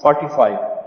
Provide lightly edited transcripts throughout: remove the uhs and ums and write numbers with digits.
45।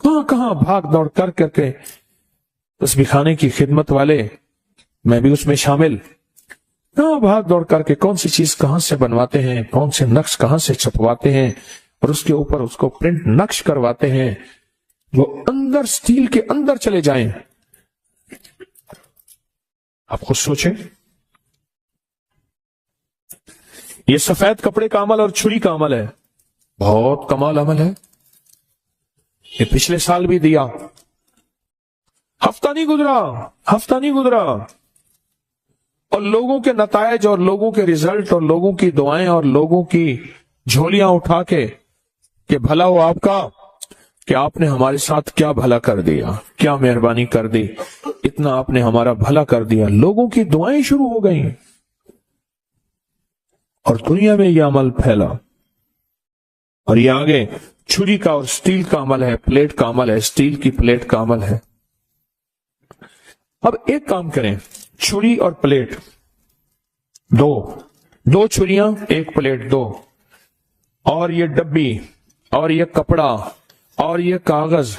کہاں کہاں بھاگ دوڑ کر کر کے تسبیح خانے کی خدمت والے، میں بھی اس میں شامل، کہاں بھاگ دوڑ کر کے کون سی چیز کہاں سے بنواتے ہیں، کون سے نقش کہاں سے چھپواتے ہیں اور اس کے اوپر اس کو پرنٹ نقش کرواتے ہیں جو اندر سٹیل کے اندر چلے جائیں۔ آپ خود سوچیں، یہ سفید کپڑے کا عمل اور چھری کا عمل ہے، بہت کمال عمل ہے۔ یہ پچھلے سال بھی دیا، ہفتہ نہیں گزرا اور لوگوں کے نتائج اور لوگوں کے ریزلٹ اور لوگوں کی دعائیں اور لوگوں کی جھولیاں اٹھا کے کہ بھلا ہو آپ کا، کہ آپ نے ہمارے ساتھ کیا بھلا کر دیا، کیا مہربانی کر دی، اتنا آپ نے ہمارا بھلا کر دیا۔ لوگوں کی دعائیں شروع ہو گئیں اور دنیا میں یہ عمل پھیلا، اور یہ آگے چھری کا اور سٹیل کا عمل ہے، پلیٹ کا عمل ہے، سٹیل کی پلیٹ کا عمل ہے۔ اب ایک کام کریں، چھری اور پلیٹ دو چھریاں ایک پلیٹ دو، اور یہ ڈبی اور یہ کپڑا اور یہ کاغذ،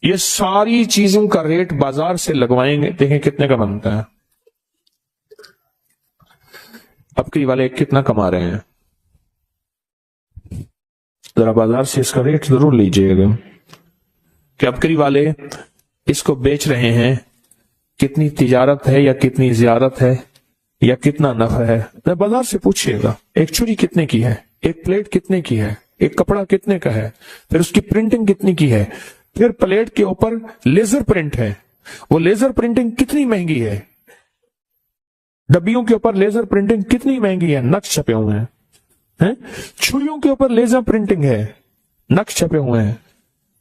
یہ ساری چیزوں کا ریٹ بازار سے لگوائیں گے، دیکھیں کتنے کا بنتا ہے۔ ابکری والے کتنا کما رہے ہیں، ذرا بازار سے اس کا ریٹ ضرور لیجئے گا کہ ابکری والے اس کو بیچ رہے ہیں، کتنی تجارت ہے یا کتنی زیارت ہے یا کتنا نفع ہے، بازار سے پوچھئے گا۔ ایک چھری کتنے کی ہے، ایک پلیٹ کتنے کی ہے، ایک کپڑا کتنے کا ہے، پھر اس کی پرنٹنگ کتنی کی ہے، پھر پلیٹ کے اوپر لیزر پرنٹ ہے، وہ لیزر پرنٹنگ کتنی مہنگی ہے، ڈبیوں کے اوپر لیزر پرنٹنگ کتنی مہنگی ہے، نقش چھپے ہوئے ہیں، چھریوں کے اوپر لیزر پرنٹنگ ہے، نقش چھپے ہوئے ہیں۔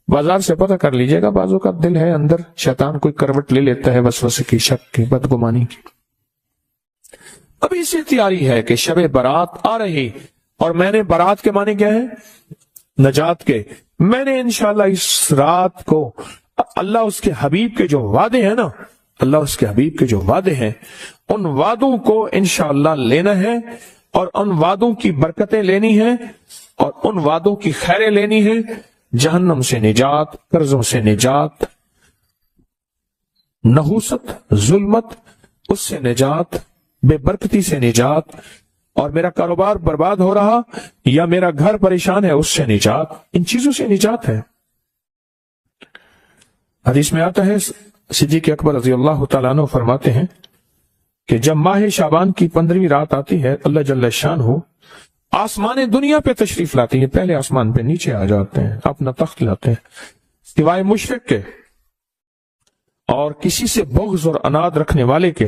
بازار سے پتہ کر لیجئے گا، بعضوں کا دل ہے اندر شیطان کوئی کروٹ لے لیتا ہے وسوسے کی، شک کی، بدگمانی کی۔ ابھی سے تیاری ہے کہ شب برات آ رہی، اور میں نے برات کے معنی کیا ہے، نجات کے۔ میں نے انشاءاللہ اس رات کو اللہ اس کے حبیب کے جو وعدے ہیں نا، اللہ اس کے حبیب کے جو وعدے ہیں، ان وعدوں کو انشاءاللہ لینا ہے، اور ان وعدوں کی برکتیں لینی ہیں، اور ان وعدوں کی خیریں لینی ہیں، جہنم سے نجات، قرضوں سے نجات، نحوست، ظلمت، اس سے نجات، بے برکتی سے نجات، اور میرا کاروبار برباد ہو رہا یا میرا گھر پریشان ہے اس سے نجات، ان چیزوں سے نجات ہے۔ حدیث میں آتا ہے، صدیق اکبر رضی اللہ تعالیٰ عنہ فرماتے ہیں کہ جب ماہ شعبان کی 15ویں رات آتی ہے، اللہ جل شانہ آسمان دنیا پہ تشریف لاتی ہے، پہلے آسمان پہ نیچے آ جاتے ہیں، اپنا تخت لاتے ہیں، سوائے مشرک کے اور کسی سے بغض اور اناد رکھنے والے کے،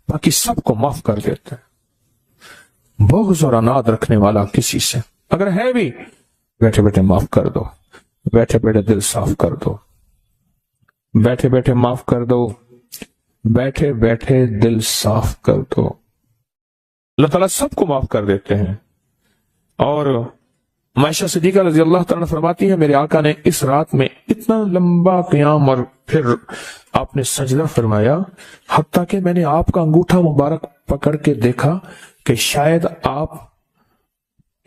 باقی سب کو معاف کر دیتے ہیں۔ بغض اور اناد رکھنے والا کسی سے اگر ہے بھی، بیٹھے بیٹھے معاف کر دو، بیٹھے بیٹھے دل صاف کر دو، بیٹھے بیٹھے معاف کر دو، بیٹھے بیٹھے دل صاف کر دو۔ اللہ تعالیٰ سب کو معاف کر دیتے ہیں۔ اور عائشہ صدیقہ رضی اللہ تعالیٰ فرماتی ہے، میرے آقا نے اس رات میں اتنا لمبا قیام اور پھر آپ نے سجدہ فرمایا، حتیٰ کہ میں نے آپ کا انگوٹھا مبارک پکڑ کے دیکھا کہ شاید آپ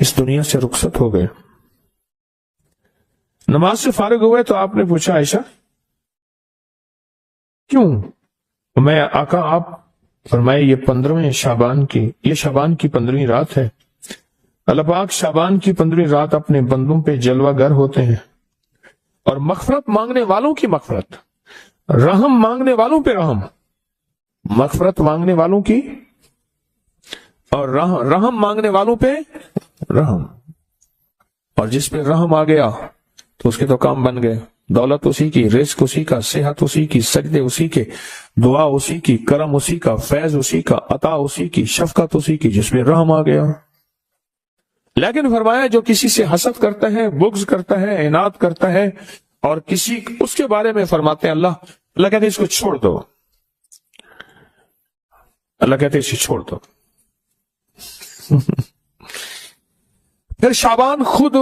اس دنیا سے رخصت ہو گئے۔ نماز سے فارغ ہوئے تو آپ نے پوچھا، عائشہ کیوں؟ میں آقا، آپ فرمائے یہ 15ویں شعبان کی، یہ شعبان کی 15ویں رات ہے، اللہ پاک شعبان کی 15ویں رات اپنے بندوں پہ جلوہ گر ہوتے ہیں، اور مغفرت مانگنے والوں کی مغفرت، رحم مانگنے والوں پہ رحم، مغفرت مانگنے والوں کی اور رحم مانگنے والوں پہ رحم، اور جس پہ رحم آ گیا تو اس کے تو کام بن گئے، دولت اسی کی، رزق اسی کا، صحت اسی کی، سجدے اسی کے، دعا اسی کی، کرم اسی کا، فیض اسی کا، عطا اسی کی، شفقت اسی کی، جس میں رحم آ گیا۔ لیکن فرمایا جو کسی سے حسد کرتا ہے، بغض کرتا ہے، عناد کرتا ہے، اور کسی اس کے بارے میں فرماتے ہیں اللہ کہتے ہیں اس کو چھوڑ دو، اللہ کہتے ہیں اسے چھوڑ دو۔ پھر شعبان خود،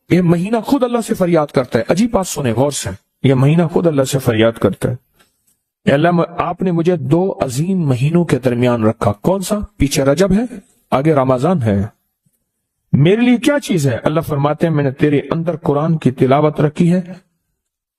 یہ مہینہ خود اللہ سے فریاد کرتا ہے۔ عجیب بات سنیں غور سے، یہ مہینہ خود اللہ سے فریاد کرتا ہے، اے اللہ آپ نے مجھے 2 عظیم مہینوں کے درمیان رکھا، کون سا؟ پیچھے رجب ہے، آگے رمضان ہے، میرے لیے کیا چیز ہے؟ اللہ فرماتے ہیں میں نے تیرے اندر قرآن کی تلاوت رکھی ہے،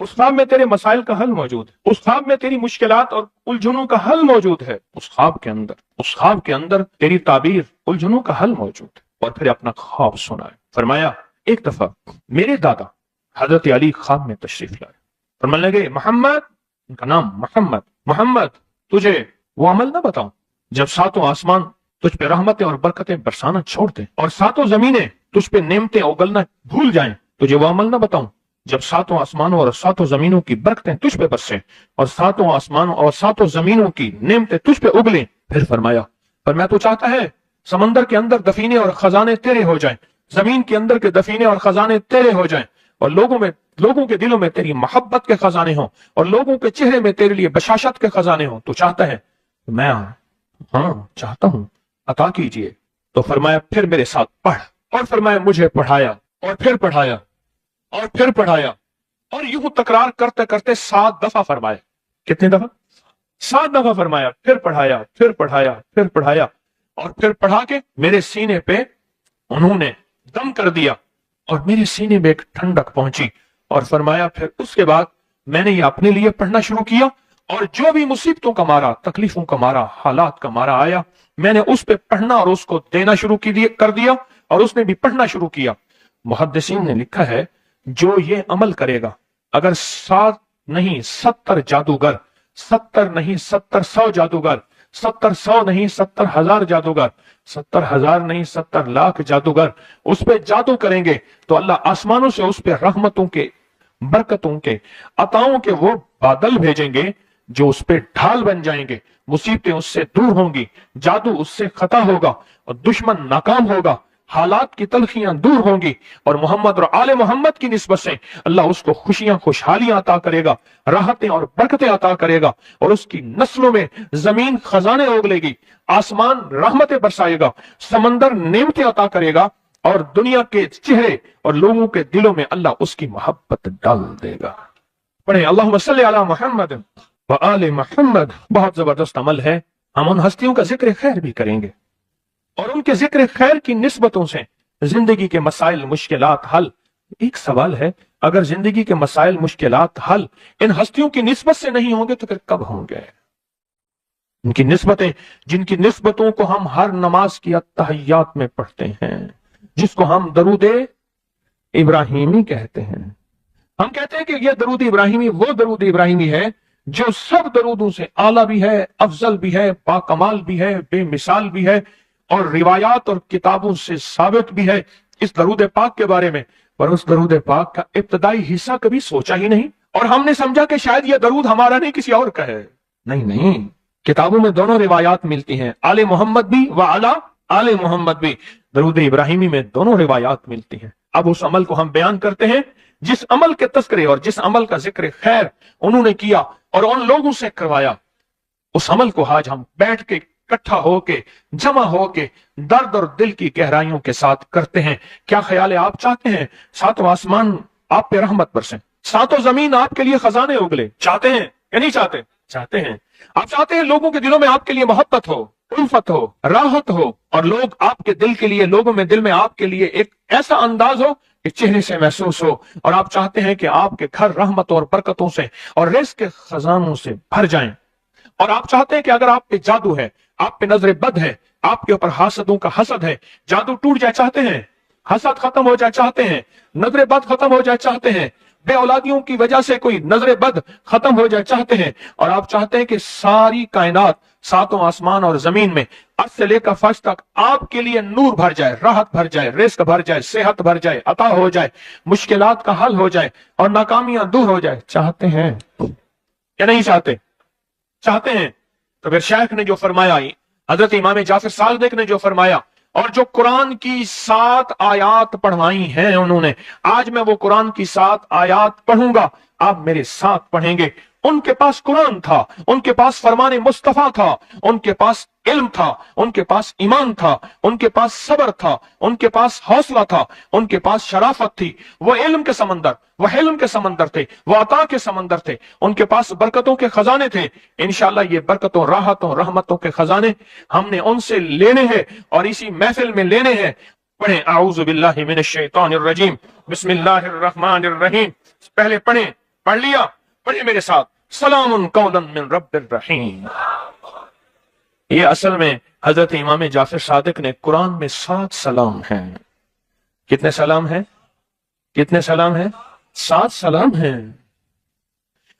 اس خواب میں تیرے مسائل کا حل موجود ہے، اس خواب میں تیری مشکلات اور الجھنوں کا حل موجود ہے، اس خواب کے اندر تیری تعبیر الجھنوں کا حل موجود ہے۔ اور پھر اپنا خواب سنائے۔ فرمایا ایک دفعہ میرے دادا حضرت علی خواب میں تشریف لائے، فرمانے لگے محمد، ان کا نام محمد تجھے وہ عمل نہ بتاؤں جب ساتوں آسمان تجھ پہ رحمتیں اور برکتیں برسانا چھوڑ دیں اور ساتوں زمینیں تجھ پہ نعمتیں اگلنا بھول جائیں، تجھے وہ عمل نہ بتاؤں جب ساتوں آسمانوں اور ساتوں زمینوں کی برکتیں تجھ پہ برسیں اور ساتوں آسمانوں اور ساتوں زمینوں کی نعمتیں تجھ پہ اگلیں۔ پھر فرمایا تو چاہتا ہے سمندر کے اندر دفینے اور خزانے تیرے ہو جائیں، زمین کے اندر کے دفینے اور خزانے تیرے ہو جائیں، اور لوگوں کے دلوں میں تیری محبت کے خزانے ہوں اور لوگوں کے چہرے میں تیرے لیے بشاشت کے خزانے ہوں۔ تو چاہتا ہے؟ میں ہاں چاہتا ہوں، عطا کیجئے۔ تو فرمایا پھر میرے ساتھ پڑھ، اور فرمایا مجھے پڑھایا اور پھر پڑھایا اور پھر پڑھایا، اور یوں تکرار کرتے کرتے 7 دفعہ فرمایا۔ کتنے دفعہ؟ 7 دفعہ فرمایا، پھر پڑھایا پھر پڑھایا پھر پڑھایا، اور پھر پڑھا کے میرے سینے پہ انہوں نے دم کر دیا اور میرے سینے میں ایک ٹھنڈک پہنچی، اور فرمایا پھر اس کے بعد میں نے یہ اپنے لیے پڑھنا شروع کیا، اور جو بھی مصیبتوں کا مارا، تکلیفوں کا مارا، حالات کا مارا آیا، میں نے اس پہ پڑھنا اور اس کو دینا شروع کر دیا، اور اس نے بھی پڑھنا شروع کیا۔ محدثین نے لکھا ہے جو یہ عمل کرے گا، اگر 7 نہیں 70 جادوگر، 70 نہیں 100 جادوگر، 100 نہیں 70,000 جادوگر، 70,000 نہیں 70 لاکھ جادوگر اس پہ جادو کریں گے تو اللہ آسمانوں سے اس پہ رحمتوں کے، برکتوں کے، عطاؤں کے وہ بادل بھیجیں گے جو اس پہ ڈھال بن جائیں گے، مصیبتیں اس سے دور ہوں گی، جادو اس سے خطا ہوگا اور دشمن ناکام ہوگا، حالات کی تلخیاں دور ہوں گی، اور محمد اور آل محمد کی نسبت سے اللہ اس کو خوشیاں، خوشحالیاں عطا کرے گا، راحتیں اور برکتیں عطا کرے گا، اور اس کی نسلوں میں زمین خزانے اگلے گی، آسمان رحمتیں برسائے گا، سمندر نعمتیں عطا کرے گا، اور دنیا کے چہرے اور لوگوں کے دلوں میں اللہ اس کی محبت ڈال دے گا۔ پڑھیں اللہم صلی علی محمد وآل محمد۔ بہت زبردست عمل ہے، ہم ان ہستیوں کا ذکر خیر بھی کریں گے، اور ان کے ذکر خیر کی نسبتوں سے زندگی کے مسائل، مشکلات حل۔ ایک سوال ہے، اگر زندگی کے مسائل، مشکلات حل ان ہستیوں کی نسبت سے نہیں ہوں گے تو پھر کب ہوں گے؟ ان کی نسبتیں، جن کی نسبتوں کو ہم ہر نماز کی التحیات میں پڑھتے ہیں، جس کو ہم درود ابراہیمی کہتے ہیں، ہم کہتے ہیں کہ یہ درود ابراہیمی وہ درود ابراہیمی ہے جو سب درودوں سے اعلیٰ بھی ہے، افضل بھی ہے، باکمال بھی ہے، بے مثال بھی ہے، اور روایات اور کتابوں سے ثابت بھی ہے اس درود پاک کے بارے میں۔ پر اس درود پاک کا ابتدائی حصہ کبھی سوچا ہی نہیں، اور ہم نے سمجھا کہ شاید یہ درود ہمارا نہیں، کسی اور کا ہے۔ نہیں، کتابوں میں دونوں روایات ملتی ہیں، آل محمد بھی و علی آل محمد بھی، درود ابراہیمی میں دونوں روایات ملتی ہیں۔ اب اس عمل کو ہم بیان کرتے ہیں جس عمل کے تذکرے اور جس عمل کا ذکر خیر انہوں نے کیا اور ان لوگوں سے کروایا، اس عمل کو آج ہم بیٹھ کے اکٹھا ہو کے، جمع ہو کے، درد اور دل کی گہرائیوں کے ساتھ کرتے ہیں۔ کیا خیال ہے؟ آپ چاہتے ہیں ساتوں آسمان آپ پہ رحمت برسیں، ساتوں زمین آپ کے لیے خزانے اگلے؟ چاہتے ہیں یا نہیں چاہتے؟ چاہتے ہیں۔ آپ چاہتے ہیں لوگوں کے دلوں میں آپ کے لیے محبت ہو، الفت ہو، راحت ہو، اور لوگ آپ کے دل کے لیے، لوگوں میں دل میں آپ کے لیے ایک ایسا انداز ہو کہ چہرے سے محسوس ہو، اور آپ چاہتے ہیں کہ آپ کے گھر رحمتوں اور برکتوں سے اور رزق کے خزانوں سے بھر جائیں، اور آپ چاہتے ہیں کہ اگر آپ پہ جادو ہے، آپ پہ نظر بد ہے، آپ کے اوپر حاسدوں کا حسد ہے، جادو ٹوٹ جائے چاہتے ہیں، حسد ختم ہو جائے چاہتے ہیں، نظر بد ختم ہو جائے چاہتے ہیں، بے اولادیوں کی وجہ سے کوئی نظر بد ختم ہو جائے چاہتے ہیں، اور آپ چاہتے ہیں کہ ساری کائنات، ساتوں آسمان اور زمین میں عرش سے لے کر فرش تک آپ کے لیے نور بھر جائے، راحت بھر جائے، رزق بھر جائے، صحت بھر جائے، عطا ہو جائے، مشکلات کا حل ہو جائے اور ناکامیاں دور ہو جائے، چاہتے ہیں یا نہیں چاہتے؟ چاہتے ہیں۔ تو پھر شیخ نے جو فرمایا، حضرت امام جعفر صادق نے جو فرمایا، اور جو قرآن کی 7 آیات پڑھوائی ہیں انہوں نے، آج میں وہ قرآن کی 7 آیات پڑھوں گا، آپ میرے ساتھ پڑھیں گے۔ ان کے پاس قرآن تھا، ان کے پاس فرمان مصطفیٰ تھا، ان کے پاس علم تھا، ان کے پاس ایمان تھا، ان کے پاس صبر تھا، ان کے پاس حوصلہ تھا، ان کے پاس شرافت تھی۔ وہ علم کے سمندر، وہ حلم کے سمندر تھے، وہ عطا کے سمندر تھے، ان کے پاس برکتوں کے خزانے تھے۔ انشاءاللہ یہ برکتوں، راحتوں، رحمتوں کے خزانے ہم نے ان سے لینے ہیں اور اسی محفل میں لینے ہیں۔ پڑھیں اعوذ باللہ من الشیطان الرجیم، بسم اللہ الرحمن الرحیم۔ پہلے پڑھیں پڑھ لیا؟ پڑھے میرے ساتھ، سلام قولا من رب الرحیم۔ یہ اصل میں حضرت امام جعفر صادق نے قرآن میں 7 سلام ہیں۔ کتنے سلام ہیں؟ کتنے سلام ہیں؟ 7 سلام ہیں،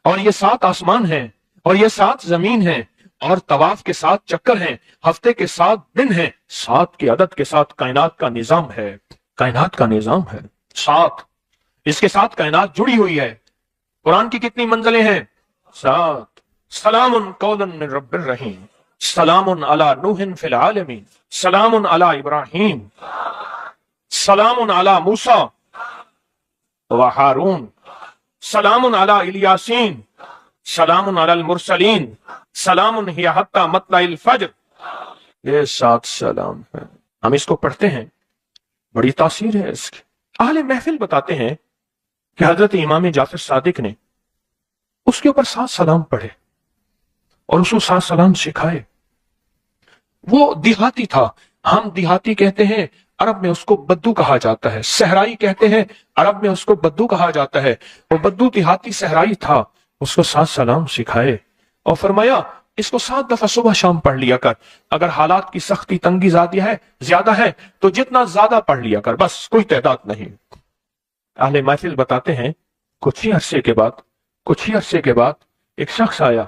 اور یہ 7 آسمان ہیں، اور یہ 7 زمین ہیں، اور طواف کے 7 چکر ہیں، ہفتے کے 7 دن ہیں، 7 کی عدد کے ساتھ کائنات کا نظام ہے، کائنات کا نظام ہے 7، اس کے ساتھ کائنات جڑی ہوئی ہے۔ قرآن کی کتنی منزلیں ہیں؟ 7۔ سلام قولا من رب الرحیم، سلام علی نوح فی العالمین، سلام علی ابراہیم، سلام علی موسیٰ و ہارون، سلام علی الیاسین، سلام علی المرسلین، سلام ہی حتی مطلع الفجر۔ یہ 7 سلام ہیں، ہم اس کو پڑھتے ہیں، بڑی تاثیر ہے اس کی۔ اہل محفل بتاتے ہیں کہ حضرت امام جعفر صادق نے اس کے اوپر 7 سلام پڑھے اور اس کو 7 سلام سکھائے۔ وہ دیہاتی تھا، ہم دیہاتی کہتے ہیں، عرب میں اس کو بدو کہا جاتا ہے، صحرائی کہتے ہیں، عرب میں اس کو بدو کہا جاتا ہے۔ وہ بدو دیہاتی صحرائی تھا، اس کو 7 سلام سکھائے اور فرمایا اس کو 7 دفعہ صبح شام پڑھ لیا کر، اگر حالات کی سختی تنگی زیادہ ہے تو جتنا زیادہ پڑھ لیا کر، بس کوئی تعداد نہیں۔ اہل محفل بتاتے ہیں کچھ ہی عرصے کے بعد ایک شخص آیا،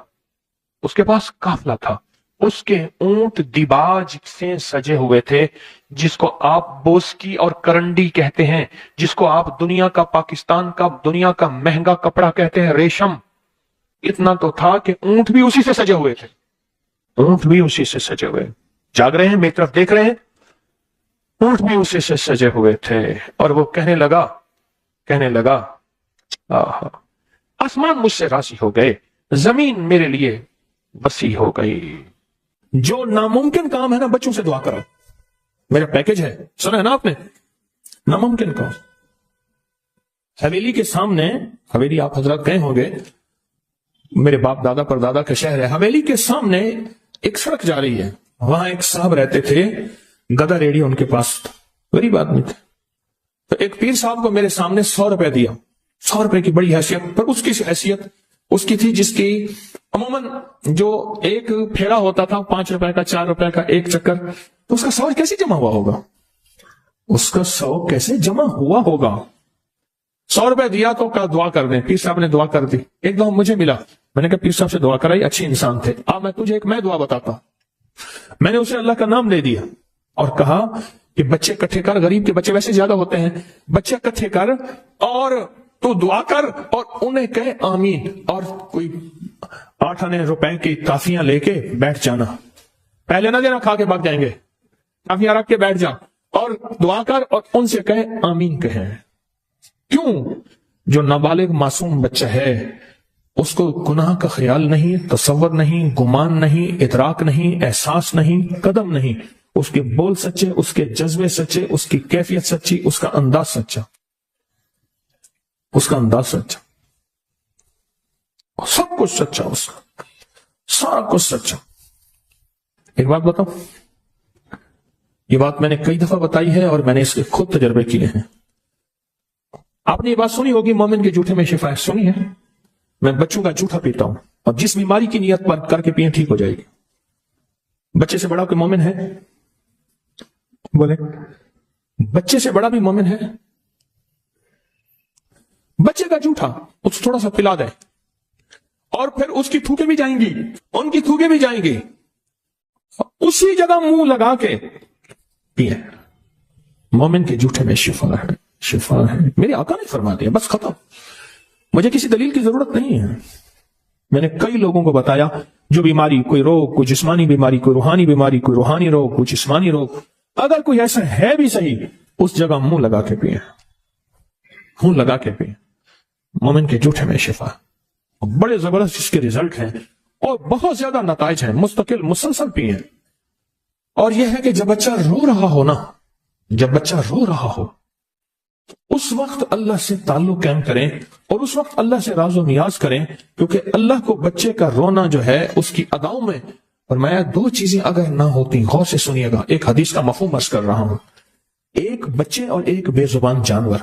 اس کے پاس قافلہ تھا، اس کے اونٹ دیباج سے سجے ہوئے تھے، جس کو آپ بوسکی اور کرنڈی کہتے ہیں، جس کو آپ دنیا کا، پاکستان کا دنیا کا مہنگا کپڑا کہتے ہیں، ریشم۔ اتنا تو تھا کہ اونٹ بھی اسی سے سجے ہوئے تھے، اونٹ بھی اسی سے سجے ہوئے، جاگ رہے ہیں میری طرف دیکھ رہے ہیں، اونٹ بھی اسی سے سجے ہوئے تھے۔ اور وہ کہنے لگا آہا، آسمان مجھ سے راضی ہو گئے، زمین میرے لیے وسیع ہو گئی۔ جو ناممکن کام ہے نا، بچوں سے دعا کرو، میرا پیکج ہے، سنا ہے نا آپ نے، ناممکن کام۔ حویلی کے سامنے، حویلی آپ حضرات گئے ہوں گے، میرے باپ دادا پر دادا کا شہر ہے، حویلی کے سامنے ایک سڑک جا رہی ہے، وہاں ایک صاحب رہتے تھے، گدا ریڈی ان کے پاس، غریب آدمی تھے۔ تو ایک پیر صاحب کو میرے سامنے 100 روپے دیا، 100 روپے کی بڑی حیثیت، پر اس کی حیثیت اس کی تھی جس کی عموماً جو ایک پھیرا ہوتا تھا 5 روپے کا، 4 روپے کا ایک چکر، تو اس کا 100 کیسے جمع ہوا ہوگا؟ اس کا 100 کیسے جمع ہوا ہوگا؟ 100 روپے دیا تو کہا دعا کر دیں، پیر صاحب نے دعا کر دی۔ ایک دفعہ مجھے ملا، میں نے کہا پیر صاحب سے دعا کرائی، اچھے انسان تھے، میں تجھے میں دعا بتاتا ہوں۔ میں نے اسے اللہ کا نام لے دیا اور کہا کہ بچے اکٹھے کر، غریب کے بچے ویسے زیادہ ہوتے ہیں، بچے اکٹھے کر اور تو دعا کر اور انہیں کہے آمین، اور کوئی 8 آنے روپے کی کافیاں لے کے بیٹھ جانا، پہلے نہ دینا، کھا کے بھاگ جائیں گے، کافیاں رکھ کے بیٹھ جا اور دعا کر اور ان سے کہے آمین کہیں۔ کیوں؟ جو نابالغ معصوم بچہ ہے اس کو گناہ کا خیال نہیں، تصور نہیں، گمان نہیں، ادراک نہیں، احساس نہیں، قدم نہیں، اس کے بول سچے، اس کے جذبے سچے، اس کی کیفیت سچی، اس کا انداز سچا، اس کا انداز سچا، سب کچھ سچا، اس کا سارا کچھ سچا۔ ایک بات بتاؤں، یہ بات میں نے کئی دفعہ بتائی ہے اور میں نے اس کے خود تجربے کیے ہیں۔ آپ نے یہ بات سنی ہوگی، مومن کے جھوٹے میں شفا ہے، سنی ہے؟ میں بچوں کا جھوٹا پیتا ہوں اور جس بیماری کی نیت پر کر کے پیئیں ٹھیک ہو جائے گی۔ بچے سے بڑا کوئی مومن ہے؟ بولے، بچے سے بڑا بھی مومن ہے؟ بچے کا جھوٹا اس تھوڑا سا پلا دے اور پھر اس کی تھوکے بھی جائیں گی، ان کی تھوکے بھی جائیں گی، اسی جگہ منہ لگا کے پیئے۔ مومن کے جھوٹے میں شفا ہے، شفا ہے، میرے آقا نے فرما دیا، بس ختم، مجھے کسی دلیل کی ضرورت نہیں ہے۔ میں نے کئی لوگوں کو بتایا جو بیماری، کوئی روگ، کوئی جسمانی بیماری، کوئی روحانی بیماری، کوئی روحانی روگ، کوئی جسمانی روگ، اگر کوئی ایسا ہے بھی صحیح، اس جگہ منہ لگا کے پیئے، منہ لگا کے پیئے۔ مومن کے جھوٹے میں شفا، بڑے زبردست اس کے ریزلٹ ہیں اور بہت زیادہ نتائج ہیں، مستقل مسلسل پیئے۔ اور یہ ہے کہ جب بچہ رو رہا ہو نا، جب بچہ رو رہا ہو اس وقت اللہ سے تعلق قائم کریں اور اس وقت اللہ سے راز و نیاز کریں، کیونکہ اللہ کو بچے کا رونا جو ہے اس کی اداؤں میں فرمایا 2 چیزیں اگر نہ ہوتی، غور سے سنیے گا، ایک حدیث کا مفہوم عرض کر رہا ہوں، ایک بچے اور ایک بے زبان جانور،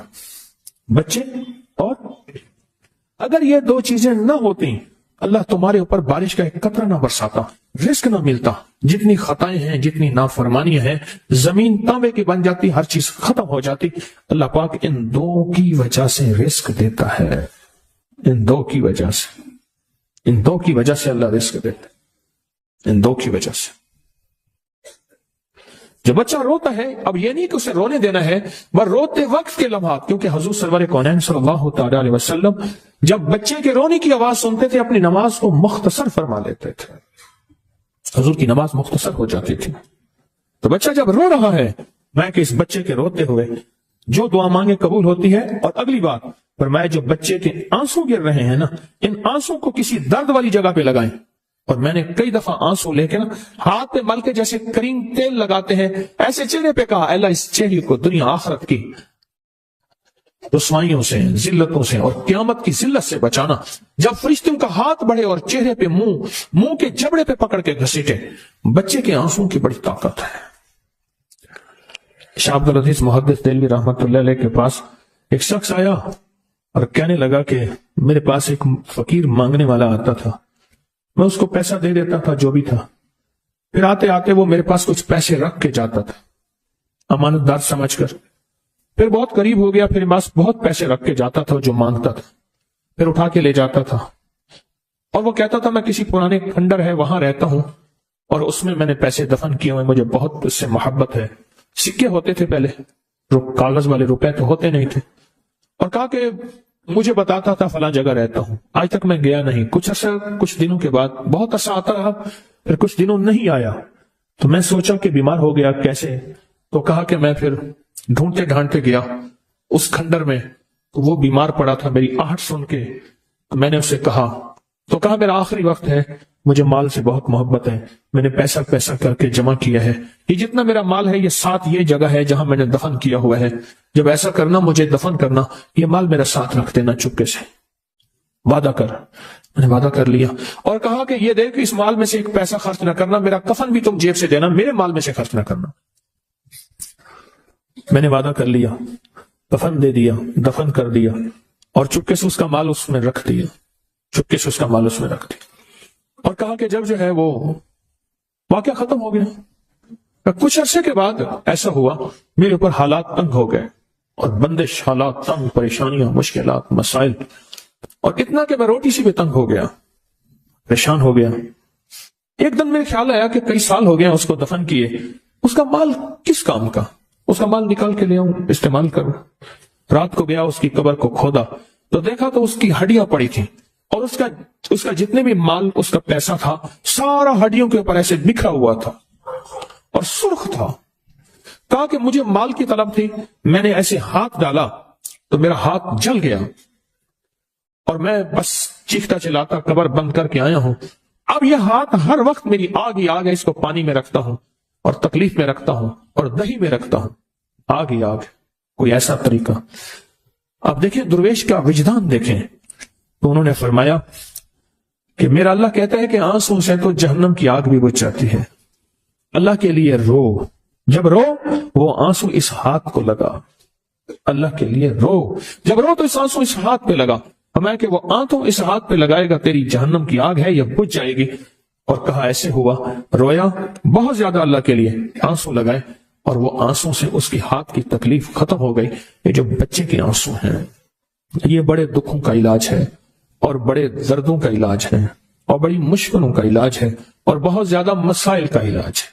بچے اور اگر یہ دو چیزیں نہ ہوتی اللہ تمہارے اوپر بارش کا ایک قطرہ نہ برساتا، رزق نہ ملتا، جتنی خطائیں ہیں، جتنی نافرمانیاں ہیں، زمین تانبے کی بن جاتی، ہر چیز ختم ہو جاتی۔ اللہ پاک ان دو کی وجہ سے رزق دیتا ہے، ان دو کی وجہ سے، ان دو کی وجہ سے اللہ رزق دیتا ہے، ان دو کی وجہ سے۔ جب بچہ روتا ہے، اب یہ نہیں کہ اسے رونے دینا ہے، بس روتے وقت کے لمحات، کیونکہ حضور سرور کونین صلی اللہ تعالی علیہ وسلم جب بچے کے رونے کی آواز سنتے تھے اپنی نماز کو مختصر فرما لیتے تھے، حضور کی نماز مختصر ہو جاتی تھی۔ تو بچہ جب رو رہا ہے، میں کہ اس بچے کے روتے ہوئے جو دعا مانگے قبول ہوتی ہے۔ اور اگلی بات فرمایا، جو بچے کے آنسو گر رہے ہیں نا، ان آنسو کو کسی درد والی جگہ پہ لگائیں۔ اور میں نے کئی دفعہ آنسو لے کے نا ہاتھ پہ مل کے جیسے کریم تیل لگاتے ہیں، ایسے چہرے پہ کہا، اللہ اس چہرے کو دنیا آخرت کی رسوائیوں سے، ذلتوں سے اور قیامت کی ذلت سے بچانا۔ جب فرشتوں کا ہاتھ بڑھے اور چہرے پہ منہ کے جبڑے پہ پکڑ کے گھسیٹے، بچے کے آنسوں کی بڑی طاقت ہے۔ شاہ عبد العزیز محدث دہلوی رحمت اللہ علیہ کے پاس ایک شخص آیا اور کہنے لگا کہ میرے پاس ایک فقیر مانگنے والا آتا تھا، میں اس کو پیسہ دے دیتا تھا جو بھی تھا، پھر آتے آتے وہ میرے پاس کچھ پیسے رکھ کے جاتا تھا امانت دار سمجھ کر، پھر بہت قریب ہو گیا، پھر بس بہت پیسے رکھ کے جاتا تھا جو مانگتا تھا، پھر اٹھا کے لے جاتا تھا، اور وہ کہتا تھا میں کسی پرانے کھنڈر ہے وہاں رہتا ہوں اور اس میں میں نے پیسے دفن کیے ہوئے، مجھے بہت اس سے محبت ہے۔ سکے ہوتے تھے پہلے، کاغذ والے روپے تو ہوتے نہیں تھے، اور کہا کہ مجھے بتاتا تھا فلاں جگہ رہتا ہوں، آج تک میں گیا نہیں۔ کچھ دنوں کے بعد بہت عرصہ آتا رہا، پھر کچھ دنوں نہیں آیا، تو میں سوچا کہ بیمار ہو گیا، کیسے؟ تو کہا کہ میں پھر ڈھونڈتے ڈھانڈتے گیا اس کھنڈر میں، تو وہ بیمار پڑا تھا، میری آہٹ سن کے میں نے اسے کہا، تو کہا میرا آخری وقت ہے، مجھے مال سے بہت محبت ہے، میں نے پیسہ کر کے جمع کیا ہے، یہ جتنا میرا مال ہے یہ ساتھ یہ جگہ ہے جہاں میں نے دفن کیا ہوا ہے، جب ایسا کرنا مجھے دفن کرنا، یہ مال میرا ساتھ رکھ دینا چپکے سے، وعدہ کر۔ میں نے وعدہ کر لیا اور کہا کہ یہ دیکھ اس مال میں سے ایک پیسہ خرچ نہ کرنا، میرا کفن بھی تم جیب سے دینا، میرے مال میں سے خرچ نہ کرنا۔ میں نے وعدہ کر لیا، کفن دے دیا، دفن کر دیا، اور چپکے سے اس کا مال اس میں رکھ دیا، چپکے سے اس کا مال اس میں رکھ دیا، اور کہا کہ جب جو ہے وہ واقعہ ختم ہو گیا، کچھ عرصے کے بعد ایسا ہوا میرے اوپر حالات تنگ ہو گئے، اور بندش، حالات تنگ، پریشانیاں، مشکلات، مسائل، اور اتنا کہ میں روٹی سے بھی تنگ ہو گیا، پریشان ہو گیا۔ ایک دن میرے خیال آیا کہ کئی سال ہو گئے اس کو دفن کیے، اس کا مال کس کام کا، اس کا مال نکال کے لے آؤں، استعمال کروں۔ رات کو گیا اس کی قبر کو کھودا تو دیکھا تو اس کی ہڈیاں پڑی تھیں، اور اس کا جتنے بھی مال، اس کا پیسہ تھا، سارا ہڈیوں کے اوپر ایسے بکھرا ہوا تھا اور سرخ تھا۔ کہا کہ مجھے مال کی طلب تھی، میں نے ایسے ہاتھ ڈالا تو میرا ہاتھ جل گیا، اور میں بس چیختا چلاتا قبر بند کر کے آیا ہوں۔ اب یہ ہاتھ ہر وقت میری آگ ہی آگ ہے، اس کو پانی میں رکھتا ہوں اور تکلیف میں رکھتا ہوں اور دہی میں رکھتا ہوں، آگ ہی آگ۔ کوئی ایسا طریقہ؟ اب دیکھیں درویش کا وجدان دیکھیں، تو انہوں نے فرمایا کہ میرا اللہ کہتا ہے کہ آنسوں سے تو جہنم کی آگ بھی بجھ جاتی ہے، اللہ کے لیے رو، جب رو وہ آنسو اس ہاتھ کو لگا، اللہ کے لیے رو، جب رو تو اس آنسو اس ہاتھ پہ لگا، فرمایا کہ وہ آنسو اس ہاتھ پہ لگائے گا، تیری جہنم کی آگ ہے یہ بجھ جائے گی۔ اور کہا ایسے ہوا، رویا بہت زیادہ اللہ کے لیے، آنسو لگائے، اور وہ آنسو سے اس کی ہاتھ کی تکلیف ختم ہو گئی۔ یہ جو بچے کے آنسو ہیں یہ بڑے دکھوں کا علاج ہے، اور بڑے دردوں کا علاج ہے، اور بڑی مشکلوں کا علاج ہے، اور بہت زیادہ مسائل کا علاج ہے۔